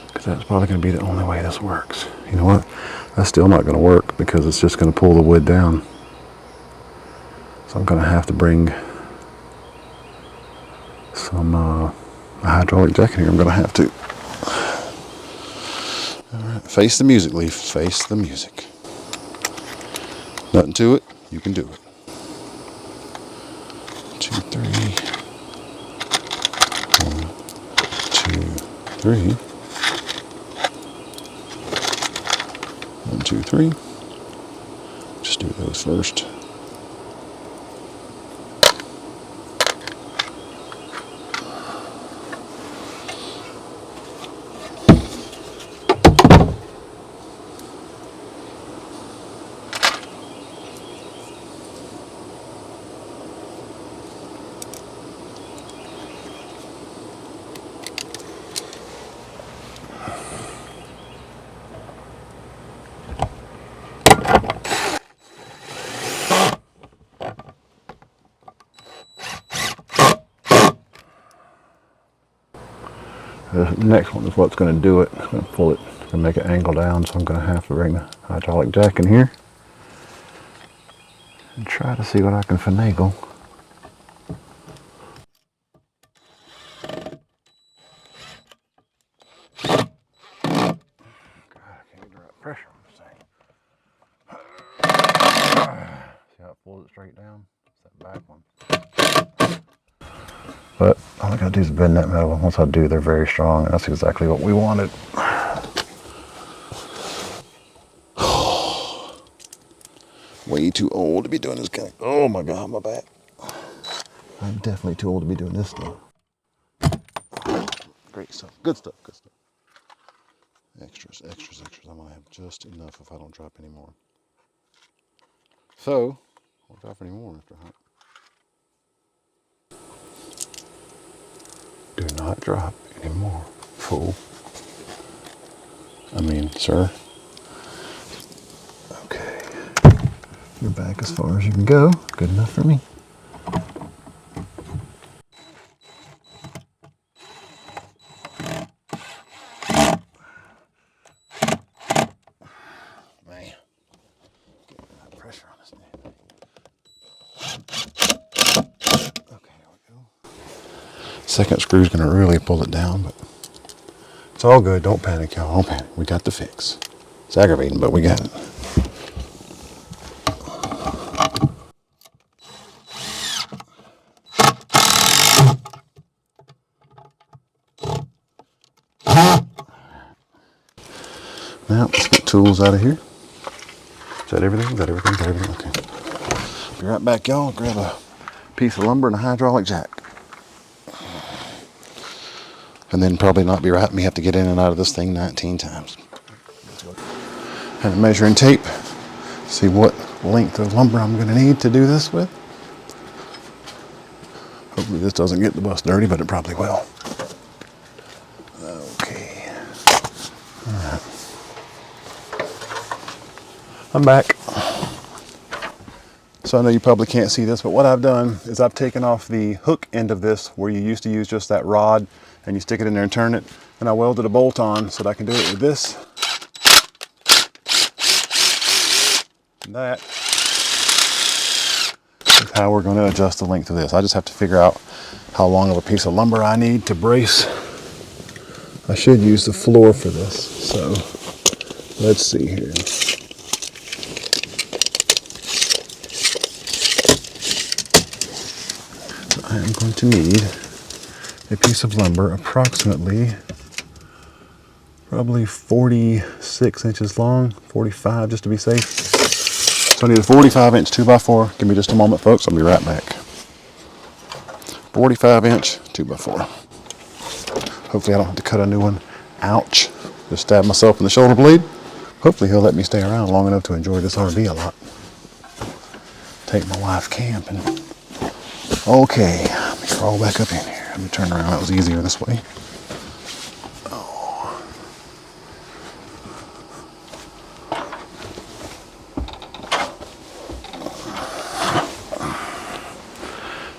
Because that's probably gonna be the only way this works. You know what? That's still not gonna work because it's just gonna pull the wood down. So I'm gonna have to bring some a hydraulic jack in here. I'm gonna have to. All right, face the music, Leif. Face the music. Nothing to it. You can do it. 2, 3. 1, 2, 3. 1, 2, 3. Just do those first. The next one is what's going to do it. It's going to pull it and make it angle down, so I'm going to have to bring the hydraulic jack in here and try to see what I can finagle. God, I can't get the right pressure on this thing. See how it pulls it straight down? It's that back one. But all I gotta do is bend that metal. Once I do, they're very strong. That's exactly what we wanted. Way too old to be doing this kind of, oh my God, my back. I'm definitely too old to be doing this stuff. Great stuff, good stuff, good stuff. Extras, extras, extras. I'm gonna have just enough if I don't drop any more. So, I won't drop any more after hot. Do not drop any more, fool. I mean, sir. Okay. You're back as far as you can go. Good enough for me. Man. Get that pressure on this thing. Okay, there we go. Second screw's gonna really pull it down, but it's all good. Don't panic, y'all. Don't panic. We got the fix. It's aggravating, but we got it. Now, let's get tools out of here. Is that everything? Is that everything? Is that everything? Okay. Be right back, y'all. Grab a piece of lumber and a hydraulic jack. And then probably not be right. Me have to get in and out of this thing 19 times. And a measuring tape. See what length of lumber I'm going to need to do this with. Hopefully this doesn't get the bus dirty, but it probably will. Okay. All right. I'm back. So I know you probably can't see this, but what I've done is I've taken off the hook end of this where you used to use just that rod and you stick it in there and turn it, and I welded a bolt on so that I can do it with this. And that is how we're going to adjust the length of this. I just have to figure out how long of a piece of lumber I need to brace. I should use the floor for this, so let's see here. I am going to need a piece of lumber approximately probably 46 inches long, 45 just to be safe. So I need a 45-inch 2x4. Give me just a moment, folks. I'll be right back. 45-inch 2x4. Hopefully I don't have to cut a new one. Ouch. Just stabbed myself in the shoulder blade. Hopefully he'll let me stay around long enough to enjoy this RV a lot. Take my wife camping. Okay, let me crawl back up in here. Let me turn around. That was easier this way. Oh.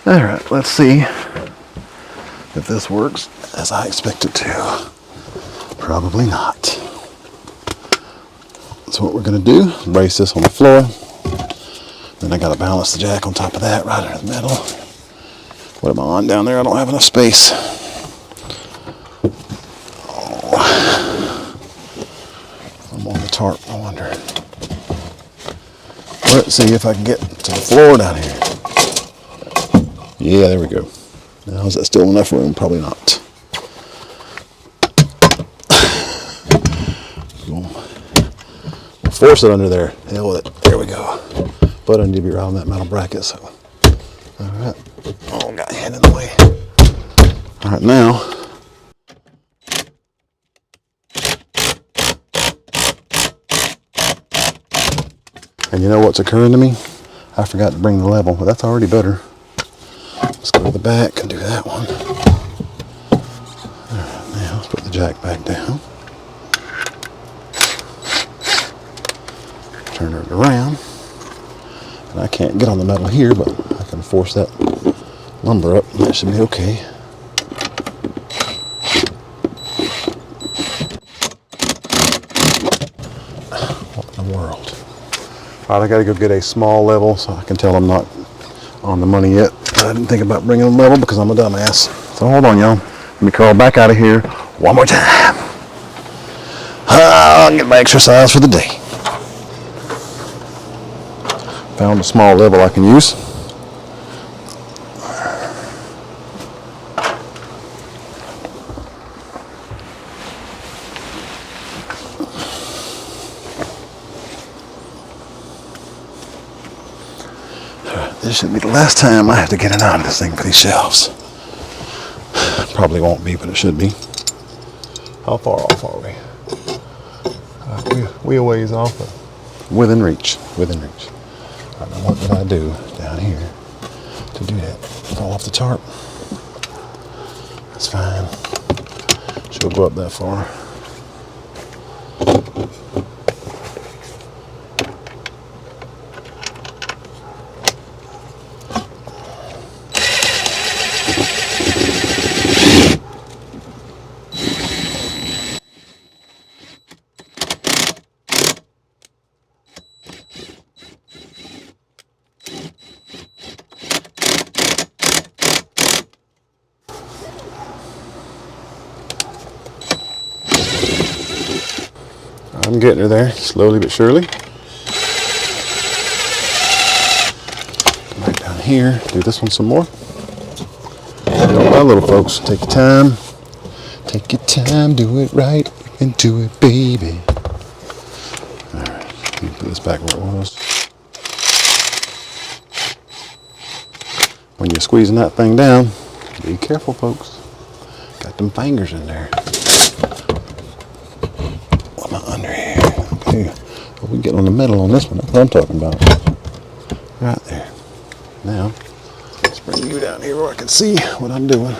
All right, let's see if this works as I expect it to. Probably not. So what we're going to do is brace this on the floor. Then I got to balance the jack on top of that right in the middle. What am I on down there? I don't have enough space. Oh. I'm on the tarp, I wonder. Let's see if I can get to the floor down here. Yeah, there we go. Now, is that still enough room? Probably not. We'll force it under there. Hell with it. There we go. But I need to be right on that metal bracket, so. All right. Oh, got a hand in the way. All right, now. And you know what's occurring to me? I forgot to bring the level, but that's already better. Let's go to the back and do that one. All right, now let's put the jack back down. Turn it around. And I can't get on the metal here, but I can force that lumber up. That should be okay. What in the world? All right, I gotta go get a small level so I can tell I'm not on the money yet. I didn't think about bringing a level because I'm a dumbass. So hold on, y'all. Let me crawl back out of here one more time. I'll get my exercise for the day. Found a small level I can use. This should be the last time I have to get it out of this thing for these shelves. Probably won't be, but it should be. How far off are we? We a ways off, but within reach. Within reach. I don't know what did I do down here to do that. Fall off the tarp. That's fine. She'll go up that far. I'm getting her there, slowly but surely. Come back down here, do this one some more. All right, little folks, take your time. Take your time, do it right, and do it, baby. All right, let me put this back where it was. When you're squeezing that thing down, be careful, folks. Got them fingers in there. Well, we get on the metal on this one. That's what I'm talking about. Right there. Now, let's bring you down here where I can see what I'm doing.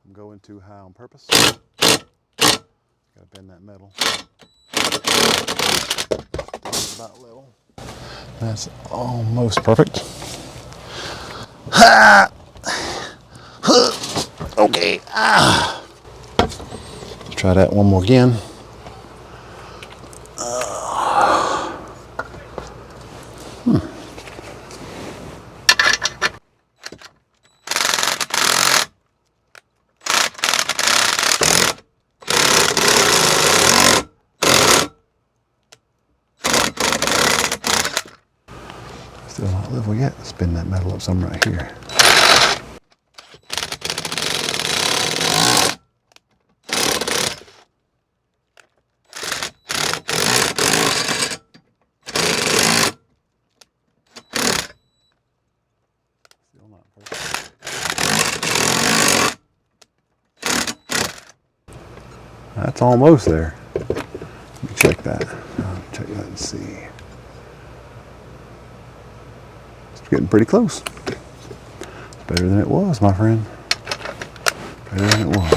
I'm going too high on purpose. Gotta bend that metal. About level. That's almost perfect. Ha! Okay. Let's try that one more again. Still not level yet. Spin that metal up some right here. Still not perfect. That's almost there. Let me check that. Check that and see. It's getting pretty close. It's better than it was, my friend. Better than it was.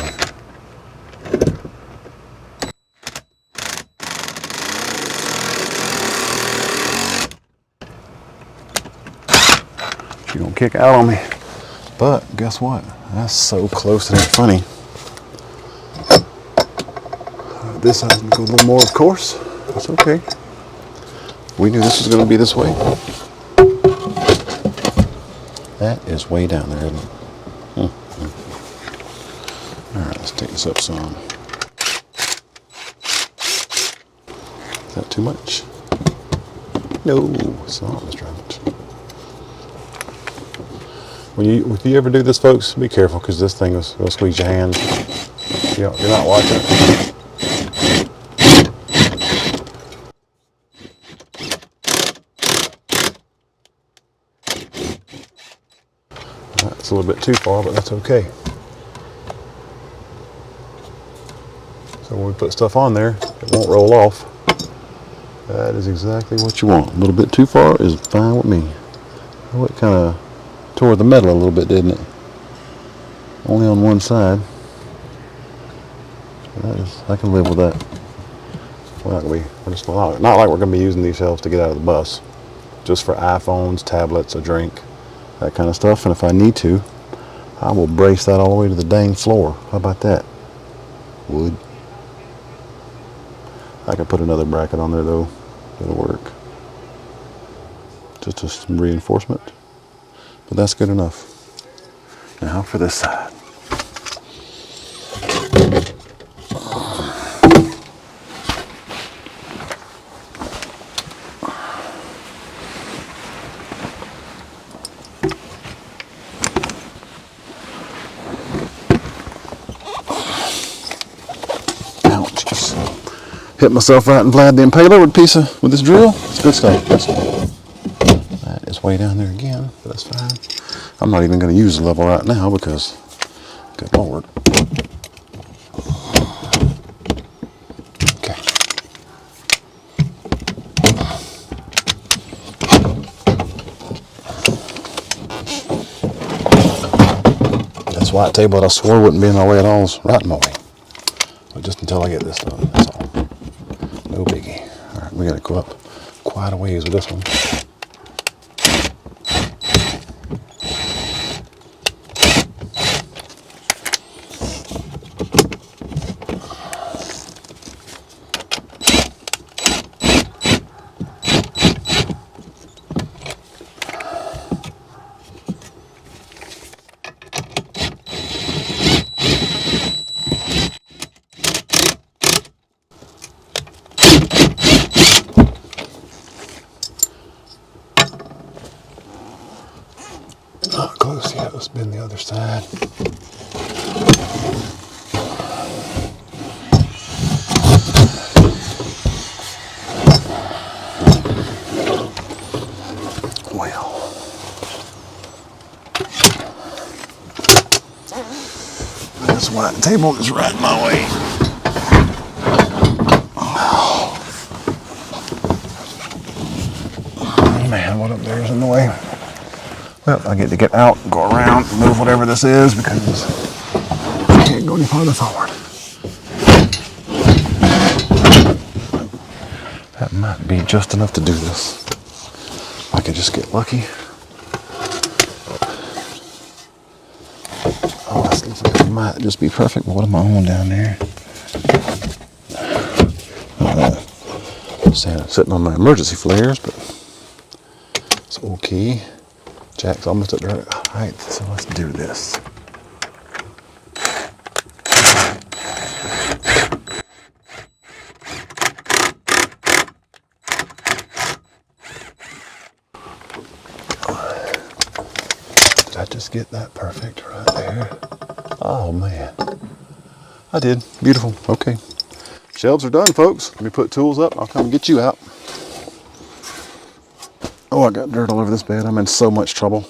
She's gonna kick out on me. But guess what? That's so close it ain't funny. This side can go a little more, of course. That's okay. We knew this was going to be this way. That is way down there, isn't it? All right, let's take this up some. Is that too much? No, it's not, Mr. Rabbit. If you ever do this, folks, be careful because this thing will squeeze your hands. You're not watching it. That's a little bit too far, but that's okay. So when we put stuff on there, it won't roll off. That is exactly what you want. A little bit too far is fine with me. Oh, it kind of tore the metal a little bit, didn't it? Only on one side. I can live with that. We're not like we're going to be using these shelves to get out of the bus. Just for iPhones, tablets, a drink, that kind of stuff. And if I need to, I will brace that all the way to the dang floor. How about that? Wood. I could put another bracket on there though. It'll work. Just some reinforcement. But that's good enough. Now for this side. Hit myself right in Vlad the Impaler with this drill. It's good stuff. That is way down there again, but that's fine. I'm not even going to use the level right now because, good Lord. Okay. This white table that I swore wouldn't be in my way at all is right in my way. But just until I get this done, that's all. No biggie. All right, we got to go up quite a ways with this one. Not close yet. Let's bend the other side. Well, this white table is right in my way. Oh man, what up there is in the way. Well, I get to get out, go around, move whatever this is because I can't go any farther forward. That might be just enough to do this. I could just get lucky. Oh, this looks like it might just be perfect, but what am I on down there? I'm sitting on my emergency flares, but it's okay. Jack's almost at the right height, so let's do this. Did I just get that perfect right there? Oh man, I did. Beautiful. Okay, shelves are done, folks. Let me put tools up. I'll come get you out. Oh, I got dirt all over this bed. I'm in so much trouble.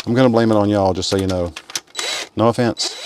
I'm gonna blame it on y'all, just so you know. No offense.